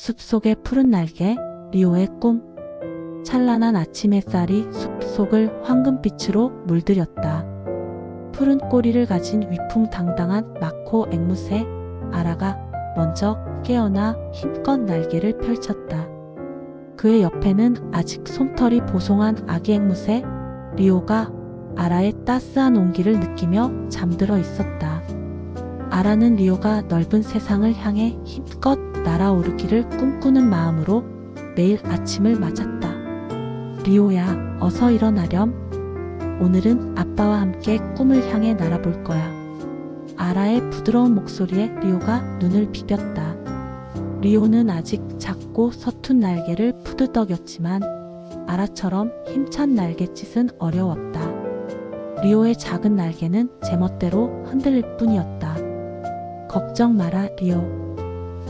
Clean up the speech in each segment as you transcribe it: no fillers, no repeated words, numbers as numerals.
숲속의 푸른 날개, 리오의 꿈. 찬란한 아침 햇살이 숲속을 황금빛으로 물들였다. 푸른 꼬리를 가진 위풍당당한 마코 앵무새 아라가 먼저 깨어나 힘껏 날개를 펼쳤다. 그의 옆에는 아직 솜털이 보송한 아기 앵무새 리오가 아라의 따스한 온기를 느끼며 잠들어 있었다. 아라는 리오가 넓은 세상을 향해 힘껏 날아오르기를 꿈꾸는 마음으로 매일 아침을 맞았다. 리오야, 어서 일어나렴. 오늘은 아빠와 함께 꿈을 향해 날아볼 거야. 아라의 부드러운 목소리에 리오가 눈을 비볐다. 리오는 아직 작고 서툰 날개를 푸드덕였지만 아라처럼 힘찬 날갯짓은 어려웠다. 리오의 작은 날개는 제멋대로 흔들릴 뿐이었다. 걱정 마라, 리오.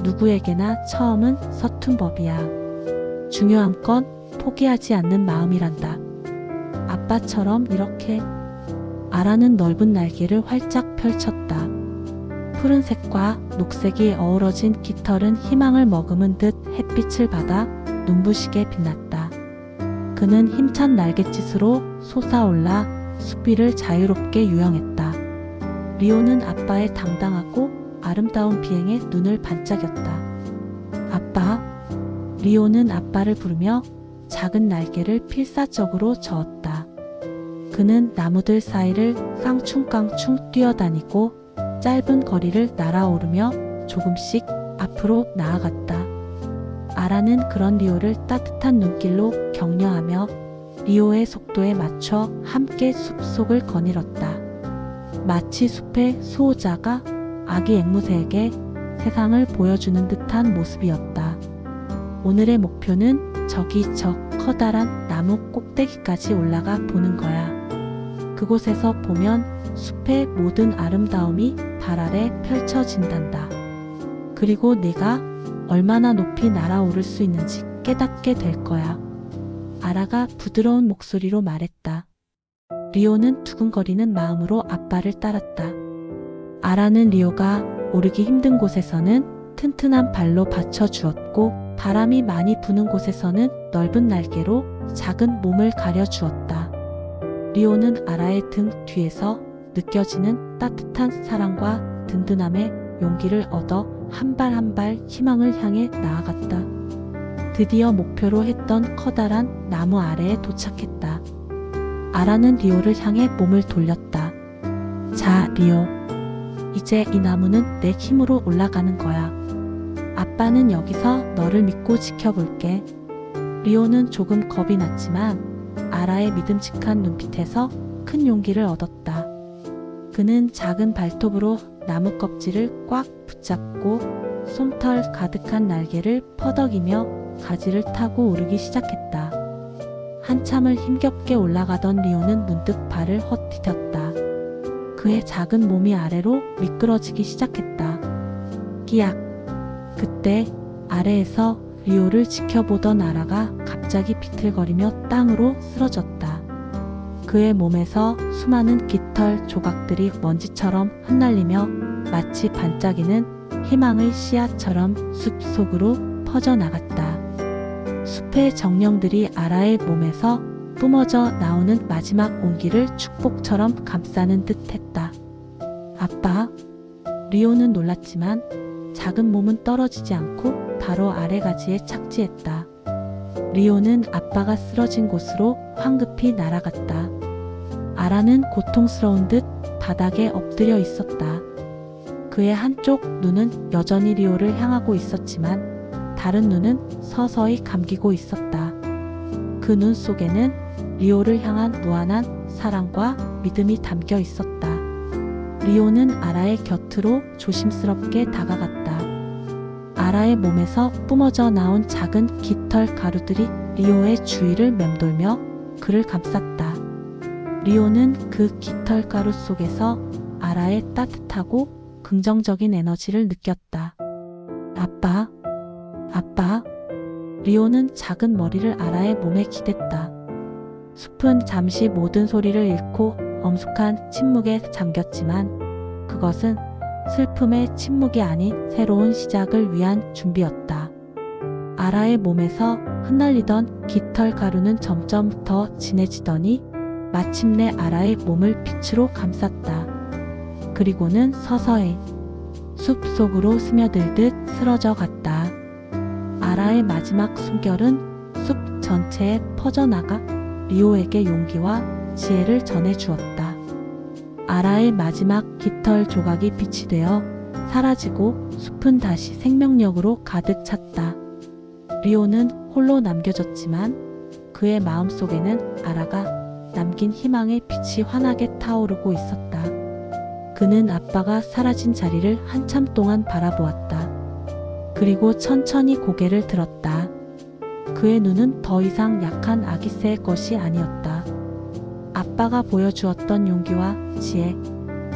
누구에게나 처음은 서툰 법이야. 중요한 건 포기하지 않는 마음이란다. 아빠처럼 이렇게. 아라는 넓은 날개를 활짝 펼쳤다. 푸른색과 녹색이 어우러진 깃털은 희망을 머금은 듯 햇빛을 받아 눈부시게 빛났다. 그는 힘찬 날갯짓으로 솟아올라 숲 위를 자유롭게 유영했다. 리오는 아빠의 당당하고 아름다운 비행에 눈을 반짝였다. 아빠. 리오는 아빠를 부르며 작은 날개를 필사적으로 저었다. 그는 나무들 사이를 깡충깡충 뛰어다니고 짧은 거리를 날아오르며 조금씩 앞으로 나아갔다. 아라는 그런 리오를 따뜻한 눈길로 격려하며 리오의 속도에 맞춰 함께 숲속을 거닐었다. 마치 숲의 수호자가 아기 앵무새에게 세상을 보여주는 듯한 모습이었다. 오늘의 목표는 저기 저 커다란 나무 꼭대기까지 올라가 보는 거야. 그곳에서 보면 숲의 모든 아름다움이 발 아래 펼쳐진단다. 그리고 네가 얼마나 높이 날아오를 수 있는지 깨닫게 될 거야. 아라가 부드러운 목소리로 말했다. 리오는 두근거리는 마음으로 아빠를 따랐다. 아라는 리오가 오르기 힘든 곳에서는 튼튼한 발로 받쳐주었고 바람이 많이 부는 곳에서는 넓은 날개로 작은 몸을 가려주었다. 리오는 아라의 등 뒤에서 느껴지는 따뜻한 사랑과 든든함에 용기를 얻어 한 발 한 발 희망을 향해 나아갔다. 드디어 목표로 했던 커다란 나무 아래에 도착했다. 아라는 리오를 향해 몸을 돌렸다. 자, 리오. 이제 이 나무는 내 힘으로 올라가는 거야. 아빠는 여기서 너를 믿고 지켜볼게. 리오는 조금 겁이 났지만 아라의 믿음직한 눈빛에서 큰 용기를 얻었다. 그는 작은 발톱으로 나무 껍질을 꽉 붙잡고 솜털 가득한 날개를 퍼덕이며 가지를 타고 오르기 시작했다. 한참을 힘겹게 올라가던 리오는 문득 발을 헛디뎠다. 그의 작은 몸이 아래로 미끄러지기 시작했다. 끼악! 그때 아래에서 리오를 지켜보던 아라가 갑자기 비틀거리며 땅으로 쓰러졌다. 그의 몸에서 수많은 깃털 조각들이 먼지처럼 흩날리며 마치 반짝이는 희망의 씨앗처럼 숲 속으로 퍼져나갔다. 숲의 정령들이 아라의 몸에서 뿜어져 나오는 마지막 온기를 축복처럼 감싸는 듯 했다. 아빠. 리오는 놀랐지만 작은 몸은 떨어지지 않고 바로 아래 가지에 착지했다. 리오는 아빠가 쓰러진 곳으로 황급히 날아갔다. 아라는 고통스러운 듯 바닥에 엎드려 있었다. 그의 한쪽 눈은 여전히 리오를 향하고 있었지만 다른 눈은 서서히 감기고 있었다. 그 눈 속에는 리오를 향한 무한한 사랑과 믿음이 담겨 있었다. 리오는 아라의 곁으로 조심스럽게 다가갔다. 아라의 몸에서 뿜어져 나온 작은 깃털 가루들이 리오의 주위를 맴돌며 그를 감쌌다. 리오는 그 깃털 가루 속에서 아라의 따뜻하고 긍정적인 에너지를 느꼈다. 아빠, 아빠. 리오는 작은 머리를 아라의 몸에 기댔다. 숲은 잠시 모든 소리를 잃고 엄숙한 침묵에 잠겼지만 그것은 슬픔의 침묵이 아닌 새로운 시작을 위한 준비였다. 아라의 몸에서 흩날리던 깃털 가루는 점점 더 진해지더니 마침내 아라의 몸을 빛으로 감쌌다. 그리고는 서서히 숲 속으로 스며들듯 쓰러져 갔다. 아라의 마지막 숨결은 숲 전체에 퍼져나가 리오에게 용기와 지혜를 전해주었다. 아라의 마지막 깃털 조각이 빛이 되어 사라지고 숲은 다시 생명력으로 가득 찼다. 리오는 홀로 남겨졌지만 그의 마음속에는 아라가 남긴 희망의 빛이 환하게 타오르고 있었다. 그는 아빠가 사라진 자리를 한참 동안 바라보았다. 그리고 천천히 고개를 들었다. 그의 눈은 더 이상 약한 아기새의 것이 아니었다. 아빠가 보여주었던 용기와 지혜,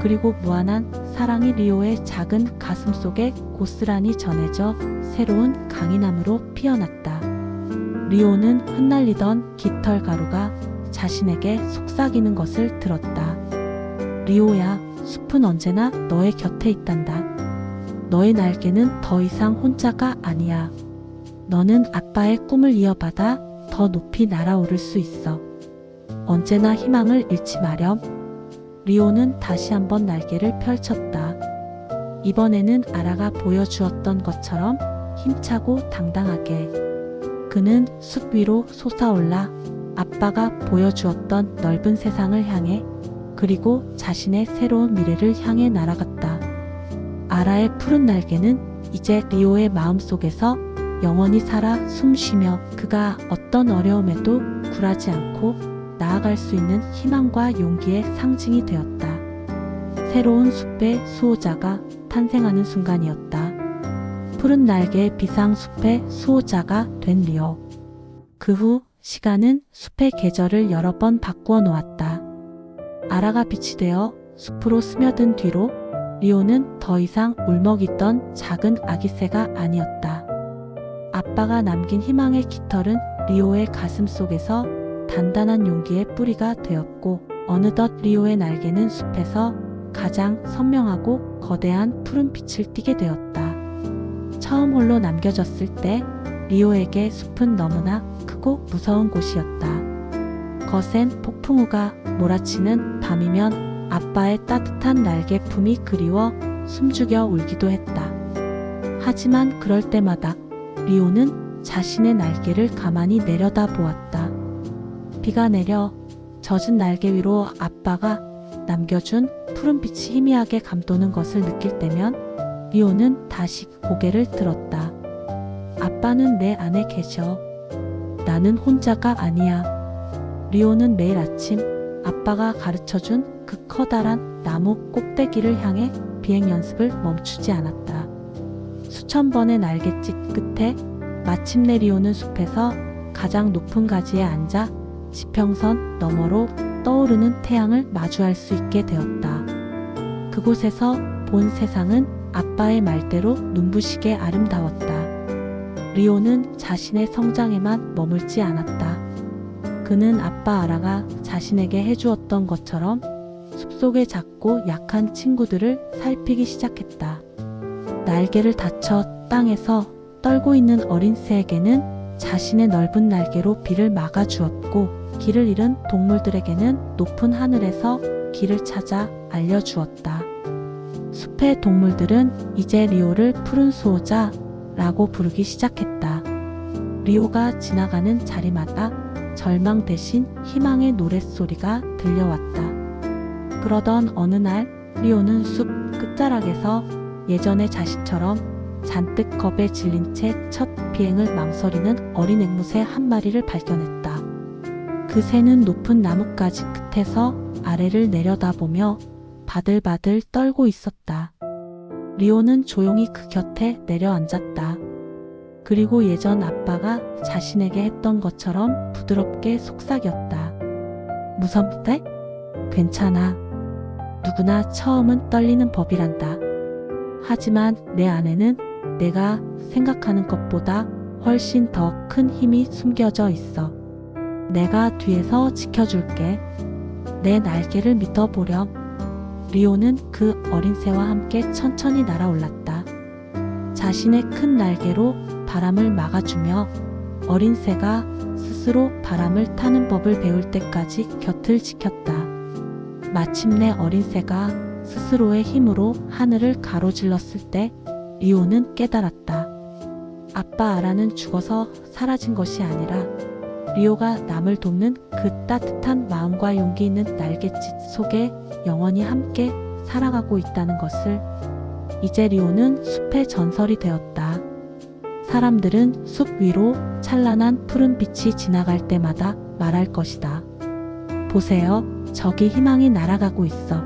그리고 무한한 사랑이 리오의 작은 가슴 속에 고스란히 전해져 새로운 강인함으로 피어났다. 리오는 흩날리던 깃털 가루가 자신에게 속삭이는 것을 들었다. 리오야, 숲은 언제나 너의 곁에 있단다. 너의 날개는 더 이상 혼자가 아니야. 너는 아빠의 꿈을 이어받아 더 높이 날아오를 수 있어. 언제나 희망을 잃지 마렴. 리오는 다시 한번 날개를 펼쳤다. 이번에는 아라가 보여주었던 것처럼 힘차고 당당하게. 그는 숲 위로 솟아올라 아빠가 보여주었던 넓은 세상을 향해, 그리고 자신의 새로운 미래를 향해 날아갔다. 아라의 푸른 날개는 이제 리오의 마음속에서 영원히 살아 숨쉬며 그가 어떤 어려움에도 굴하지 않고 나아갈 수 있는 희망과 용기의 상징이 되었다. 새로운 숲의 수호자가 탄생하는 순간이었다. 푸른 날개의 비상 숲의 수호자가 된 리오. 그 후 시간은 숲의 계절을 여러 번 바꾸어 놓았다. 아라가 빛이 되어 숲으로 스며든 뒤로 리오는 더 이상 울먹이던 작은 아기새가 아니었다. 아빠가 남긴 희망의 깃털은 리오의 가슴 속에서 단단한 용기의 뿌리가 되었고, 어느덧 리오의 날개는 숲에서 가장 선명하고 거대한 푸른 빛을 띠게 되었다. 처음 홀로 남겨졌을 때 리오에게 숲은 너무나 크고 무서운 곳이었다. 거센 폭풍우가 몰아치는 밤이면 아빠의 따뜻한 날개품이 그리워 숨죽여 울기도 했다. 하지만 그럴 때마다 리오는 자신의 날개를 가만히 내려다 보았다. 비가 내려 젖은 날개 위로 아빠가 남겨준 푸른 빛이 희미하게 감도는 것을 느낄 때면 리오는 다시 고개를 들었다. 아빠는 내 안에 계셔. 나는 혼자가 아니야. 리오는 매일 아침 아빠가 가르쳐준 그 커다란 나무 꼭대기를 향해 비행 연습을 멈추지 않았다. 수천 번의 날갯짓 끝에 마침내 리오는 숲에서 가장 높은 가지에 앉아 지평선 너머로 떠오르는 태양을 마주할 수 있게 되었다. 그곳에서 본 세상은 아빠의 말대로 눈부시게 아름다웠다. 리오는 자신의 성장에만 머물지 않았다. 그는 아빠 아라가 자신에게 해주었던 것처럼 숲속의 작고 약한 친구들을 살피기 시작했다. 날개를 다쳐 땅에서 떨고 있는 어린 새에게는 자신의 넓은 날개로 비를 막아주었고, 길을 잃은 동물들에게는 높은 하늘에서 길을 찾아 알려주었다. 숲의 동물들은 이제 리오를 푸른 수호자라고 부르기 시작했다. 리오가 지나가는 자리마다 절망 대신 희망의 노랫소리가 들려왔다. 그러던 어느 날 리오는 숲 끝자락에서 예전의 자신처럼 잔뜩 겁에 질린 채 첫 비행을 망설이는 어린 앵무새 한 마리를 발견했다. 그 새는 높은 나뭇가지 끝에서 아래를 내려다보며 바들바들 떨고 있었다. 리오는 조용히 그 곁에 내려앉았다. 그리고 예전 아빠가 자신에게 했던 것처럼 부드럽게 속삭였다. 무섭대? 괜찮아. 누구나 처음은 떨리는 법이란다. 하지만 내 안에는 내가 생각하는 것보다 훨씬 더 큰 힘이 숨겨져 있어. 내가 뒤에서 지켜줄게. 내 날개를 믿어보렴. 리오는 그 어린 새와 함께 천천히 날아올랐다. 자신의 큰 날개로 바람을 막아주며 어린 새가 스스로 바람을 타는 법을 배울 때까지 곁을 지켰다. 마침내 어린 새가 스스로의 힘으로 하늘을 가로질렀을 때 리오는 깨달았다. 아빠 아라는 죽어서 사라진 것이 아니라 리오가 남을 돕는 그 따뜻한 마음과 용기 있는 날갯짓 속에 영원히 함께 살아가고 있다는 것을. 이제 리오는 숲의 전설이 되었다. 사람들은 숲 위로 찬란한 푸른 빛이 지나갈 때마다 말할 것이다. 보세요, 저기 희망이 날아가고 있어.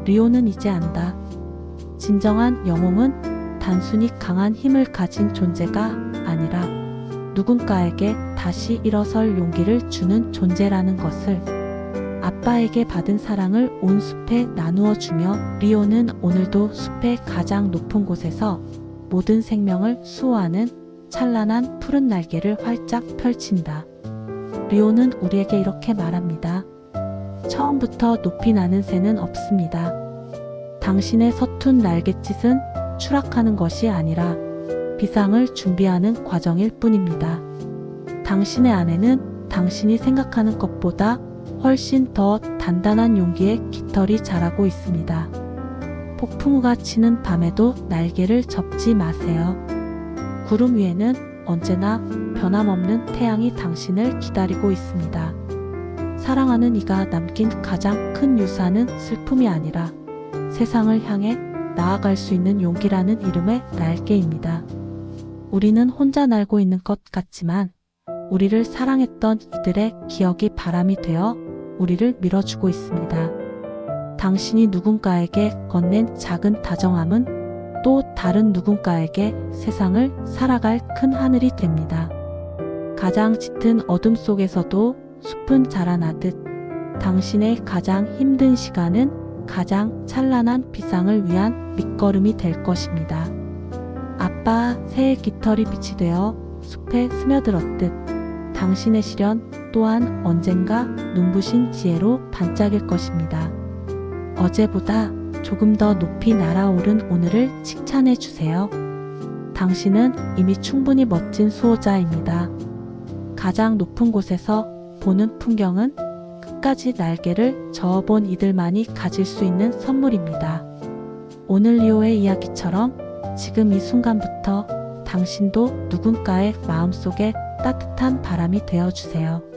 리오는 이제 안다. 진정한 영웅은 단순히 강한 힘을 가진 존재가 아니라 누군가에게 다시 일어설 용기를 주는 존재라는 것을. 아빠에게 받은 사랑을 온 숲에 나누어 주며 리오는 오늘도 숲의 가장 높은 곳에서 모든 생명을 수호하는 찬란한 푸른 날개를 활짝 펼친다. 리오는 우리에게 이렇게 말합니다. 처음부터 높이 나는 새는 없습니다. 당신의 서툰 날갯짓은 추락하는 것이 아니라 비상을 준비하는 과정일 뿐입니다. 당신의 안에는 당신이 생각하는 것보다 훨씬 더 단단한 용기의 깃털이 자라고 있습니다. 폭풍우가 치는 밤에도 날개를 접지 마세요. 구름 위에는 언제나 변함없는 태양이 당신을 기다리고 있습니다. 사랑하는 이가 남긴 가장 큰 유산은 슬픔이 아니라 세상을 향해 나아갈 수 있는 용기라는 이름의 날개입니다. 우리는 혼자 날고 있는 것 같지만 우리를 사랑했던 이들의 기억이 바람이 되어 우리를 밀어주고 있습니다. 당신이 누군가에게 건넨 작은 다정함은 또 다른 누군가에게 세상을 살아갈 큰 하늘이 됩니다. 가장 짙은 어둠 속에서도 숲은 자라나듯 당신의 가장 힘든 시간은 가장 찬란한 비상을 위한 밑거름이 될 것입니다. 아빠 새의 깃털이 빛이 되어 숲에 스며들었듯 당신의 시련 또한 언젠가 눈부신 지혜로 반짝일 것입니다. 어제보다 조금 더 높이 날아오른 오늘을 칭찬해 주세요. 당신은 이미 충분히 멋진 수호자입니다. 가장 높은 곳에서 보는 풍경은 끝까지 날개를 저어본 이들만이 가질 수 있는 선물입니다. 오늘 리오의 이야기처럼 지금 이 순간부터 당신도 누군가의 마음속에 따뜻한 바람이 되어주세요.